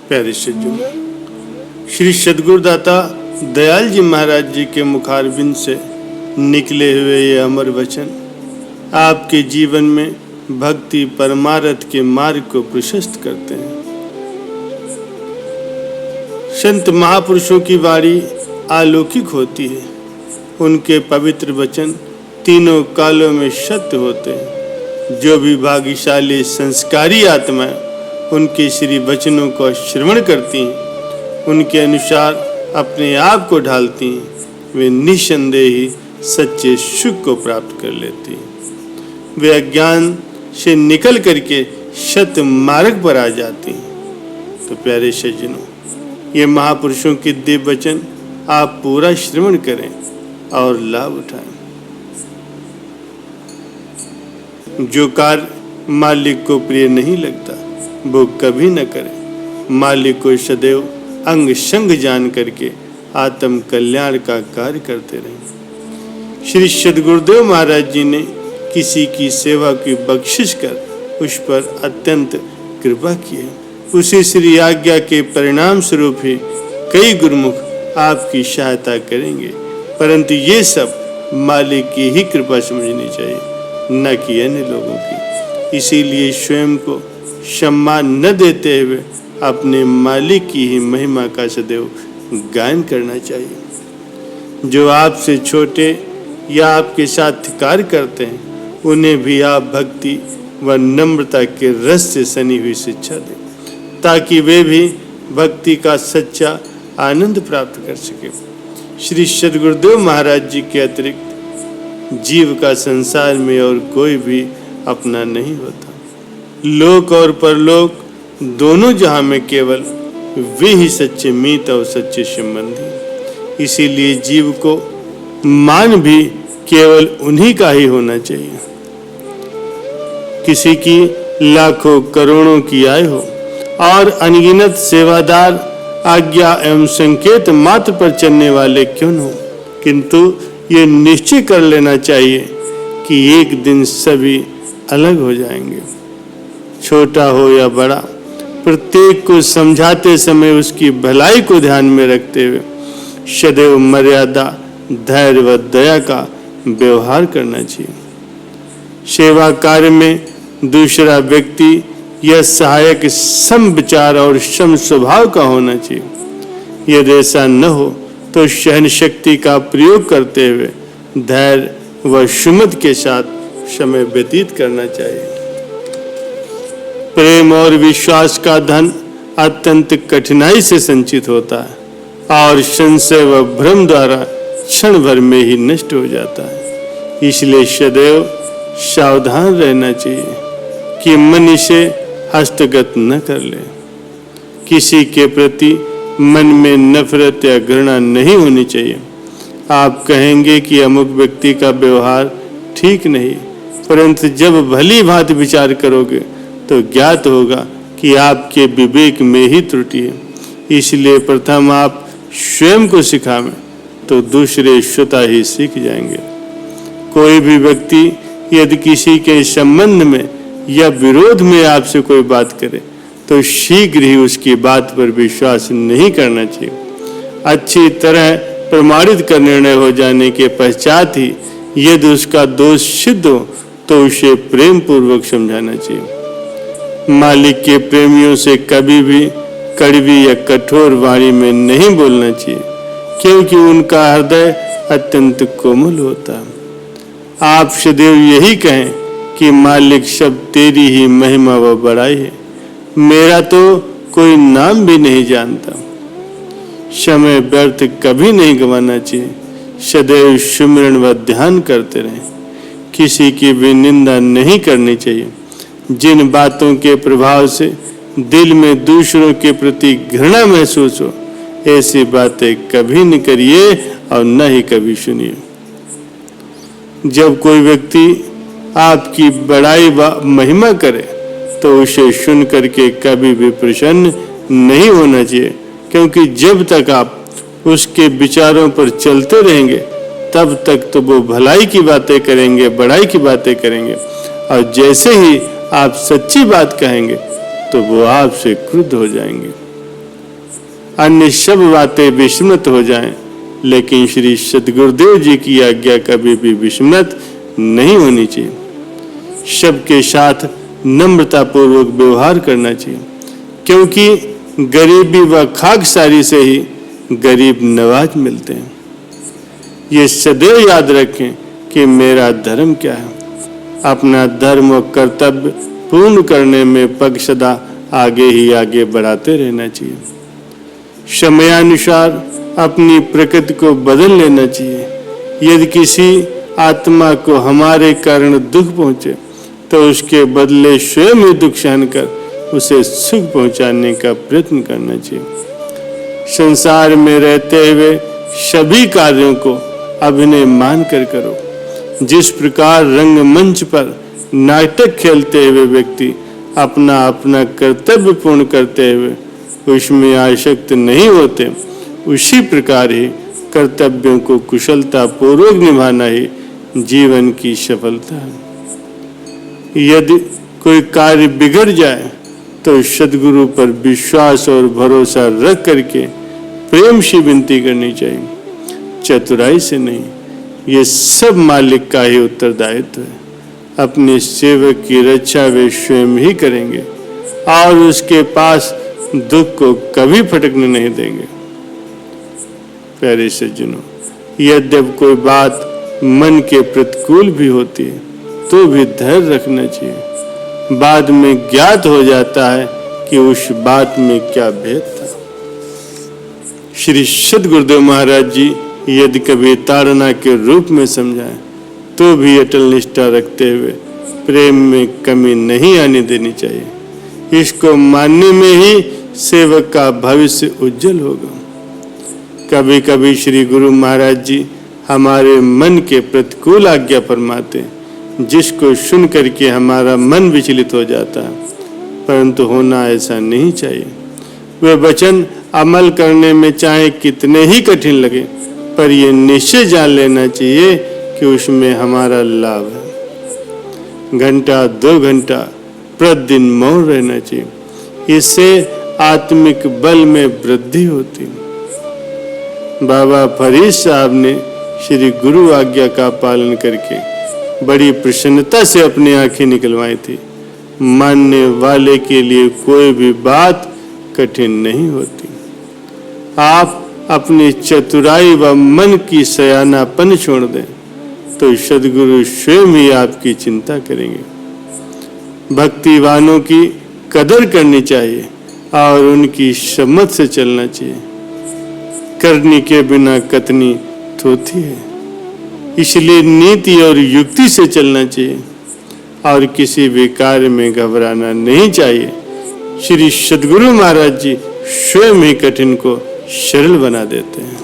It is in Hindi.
प्यारे सज्जनों, श्री सद्गुरुदाता दयाल जी महाराज जी के मुखारबिंद से निकले हुए ये अमर वचन आपके जीवन में भक्ति परमार्थ के मार्ग को प्रशस्त करते हैं। संत महापुरुषों की वाणी अलौकिक होती है। उनके पवित्र वचन तीनों कालों में सत्य होते हैं। जो भी भाग्यशाली संस्कारी आत्माएं उनके श्री वचनों को श्रवण करती हैं, उनके अनुसार अपने आप को ढालती हैं, वे निसंदेह ही सच्चे सुख को प्राप्त कर लेती हैं। वे अज्ञान से निकल करके सत्य मार्ग पर आ जाती हैं। तो प्यारे सज्जनों, ये महापुरुषों के दिव्य वचन आप पूरा श्रवण करें और लाभ उठाएं। जो कार्य मालिक को प्रिय नहीं लगता वो कभी न करे। मालिक को सदैव अंग संग जान करके आत्म कल्याण का कार्य करते रहें। श्री सद्गुरुदेव महाराज जी ने किसी की सेवा की बख्शिश कर उस पर अत्यंत कृपा की है। उसी श्री आज्ञा के परिणाम स्वरूप ही कई गुरुमुख आपकी सहायता करेंगे, परंतु ये सब मालिक की ही कृपा समझनी चाहिए, न कि अन्य लोगों की। इसीलिए स्वयं को सम्मान न देते हुए अपने मालिक की ही महिमा का सदैव गायन करना चाहिए। जो आपसे छोटे या आपके साथ कार्य करते हैं उन्हें भी आप भक्ति व नम्रता के रस से सनी हुई शिक्षा दें, ताकि वे भी भक्ति का सच्चा आनंद प्राप्त कर सके। श्री सद्गुरुदेव महाराज जी के अतिरिक्त जीव का संसार में और कोई भी अपना नहीं होता। लोक और परलोक दोनों जहां में केवल वे ही सच्चे मित्र और सच्चे संबंधी। इसीलिए जीव को मान भी केवल उन्हीं का ही होना चाहिए। किसी की लाखों करोड़ों की आय हो और अनगिनत सेवादार आज्ञा एवं संकेत मात्र पर चलने वाले क्यों न हो, किंतु ये निश्चय कर लेना चाहिए कि एक दिन सभी अलग हो जाएंगे। छोटा हो या बड़ा, प्रत्येक को समझाते समय उसकी भलाई को ध्यान में रखते हुए सदैव मर्यादा, धैर्य व दया का व्यवहार करना चाहिए। सेवा कार्य में दूसरा व्यक्ति यह सहायक सम विचार और सम स्वभाव का होना चाहिए। यदि ऐसा न हो तो सहन शक्ति का प्रयोग करते हुए धैर्य व सुमति के साथ समय व्यतीत करना चाहिए। प्रेम और विश्वास का धन अत्यंत कठिनाई से संचित होता है और संशय व भ्रम द्वारा क्षण भर में ही नष्ट हो जाता है। इसलिए सदैव सावधान रहना चाहिए कि मन इसे हस्तगत न कर ले। किसी के प्रति मन में नफरत या घृणा नहीं होनी चाहिए। आप कहेंगे कि अमुक व्यक्ति का व्यवहार ठीक नहीं, परंतु जब भली भांति विचार करोगे तो ज्ञात होगा कि आपके विवेक में ही त्रुटि है। इसलिए प्रथम आप स्वयं को सिखावें तो दूसरे स्वतः ही सीख जाएंगे। कोई भी व्यक्ति यदि किसी के संबंध में या विरोध में आपसे कोई बात करे तो शीघ्र ही उसकी बात पर विश्वास नहीं करना चाहिए। अच्छी तरह प्रमाणित कर निर्णय हो जाने के पश्चात ही यदि उसका दोष सिद्ध हो तो उसे प्रेम पूर्वक समझाना चाहिए। मालिक के प्रेमियों से कभी भी कड़वी या कठोर वाणी में नहीं बोलना चाहिए, क्योंकि उनका हृदय अत्यंत कोमल होता है। आप सदैव यही कहें कि मालिक सब तेरी ही महिमा व बड़ाई है, मेरा तो कोई नाम भी नहीं जानता। समय व्यर्थ कभी नहीं गंवाना चाहिए। सदैव सुमिरन व ध्यान करते रहें। किसी की भी निंदा नहीं करनी चाहिए। जिन बातों के प्रभाव से दिल में दूसरों के प्रति घृणा महसूस हो, ऐसी बातें कभी न करिए और न ही कभी सुनिए। जब कोई व्यक्ति आपकी बड़ाई व महिमा करे तो उसे सुन करके कभी भी प्रसन्न नहीं होना चाहिए, क्योंकि जब तक आप उसके विचारों पर चलते रहेंगे तब तक तो वो भलाई की बातें करेंगे, बड़ाई की बातें करेंगे, और जैसे ही आप सच्ची बात कहेंगे तो वो आपसे क्रुद्ध हो जाएंगे। अन्य सब बातें विस्मृत हो जाएं, लेकिन श्री सद्गुरुदेव जी की आज्ञा कभी भी विस्मृत नहीं होनी चाहिए। सबके साथ नम्रता पूर्वक व्यवहार करना चाहिए, क्योंकि गरीबी व खाकसारी से ही गरीब नवाज मिलते हैं। ये सदैव याद रखें कि मेरा धर्म क्या है। अपना धर्म और कर्तव्य पूर्ण करने में पग सदा आगे ही आगे बढ़ाते रहना चाहिए। समयानुसार अपनी प्रकृति को बदल लेना चाहिए। यदि किसी आत्मा को हमारे कारण दुख पहुंचे तो उसके बदले स्वयं ही दुख सहन कर उसे सुख पहुंचाने का प्रयत्न करना चाहिए। संसार में रहते हुए सभी कार्यों को अभिनय मानकर करो। जिस प्रकार रंगमंच पर नाटक खेलते हुए व्यक्ति अपना अपना कर्तव्य पूर्ण करते हुए उसमें आसक्त नहीं होते, उसी प्रकार ही कर्तव्यों को कुशलता पूर्वक निभाना ही जीवन की सफलता है। यदि कोई कार्य बिगड़ जाए तो सद्गुरु पर विश्वास और भरोसा रख करके प्रेम से विनती करनी चाहिए, चतुराई से नहीं। ये सब मालिक का ही उत्तरदायित्व है। अपने सेवक की रक्षा वे स्वयं ही करेंगे और उसके पास दुख को कभी फटकने नहीं देंगे। प्यारे सज्जनों, यद्यप कोई बात मन के प्रतिकूल भी होती है तो भी धैर्य रखना चाहिए। बाद में ज्ञात हो जाता है कि उस बात में क्या भेद था। श्री सद्गुरुदेव महाराज जी यदि कभी ताड़ना के रूप में समझाएं तो भी अटल निष्ठा रखते हुए प्रेम में कमी नहीं आने देनी चाहिए। इसको मानने में ही सेवक का भविष्य उज्जवल होगा। कभी कभी श्री गुरु महाराज जी हमारे मन के प्रतिकूल आज्ञा फरमाते, जिसको सुन करके हमारा मन विचलित हो जाता है, परंतु होना ऐसा नहीं चाहिए। वे वचन अमल करने में चाहे कितने ही कठिन लगे, पर यह निश्चय जान लेना चाहिए कि उसमें हमारा लाभ है। घंटा 2 घंटा प्रतिदिन मौन रहना चाहिए। इससे आत्मिक बल में वृद्धि होती। बाबा फरीद साहब ने श्री गुरु आज्ञा का पालन करके बड़ी प्रसन्नता से अपनी आंखें निकलवाई थी। मानने वाले के लिए कोई भी बात कठिन नहीं होती। आप अपनी चतुराई व मन की सयानापन छोड़ दें तो सद्गुरु स्वयं ही आपकी चिंता करेंगे। भक्तिवानों की कदर करनी चाहिए और उनकी सम्मत से चलना चाहिए। करनी के बिना कतनी थोथी है, इसलिए नीति और युक्ति से चलना चाहिए और किसी भी कार्य में घबराना नहीं चाहिए। श्री सद्गुरु महाराज जी स्वयं ही कठिन को सरल बना देते हैं।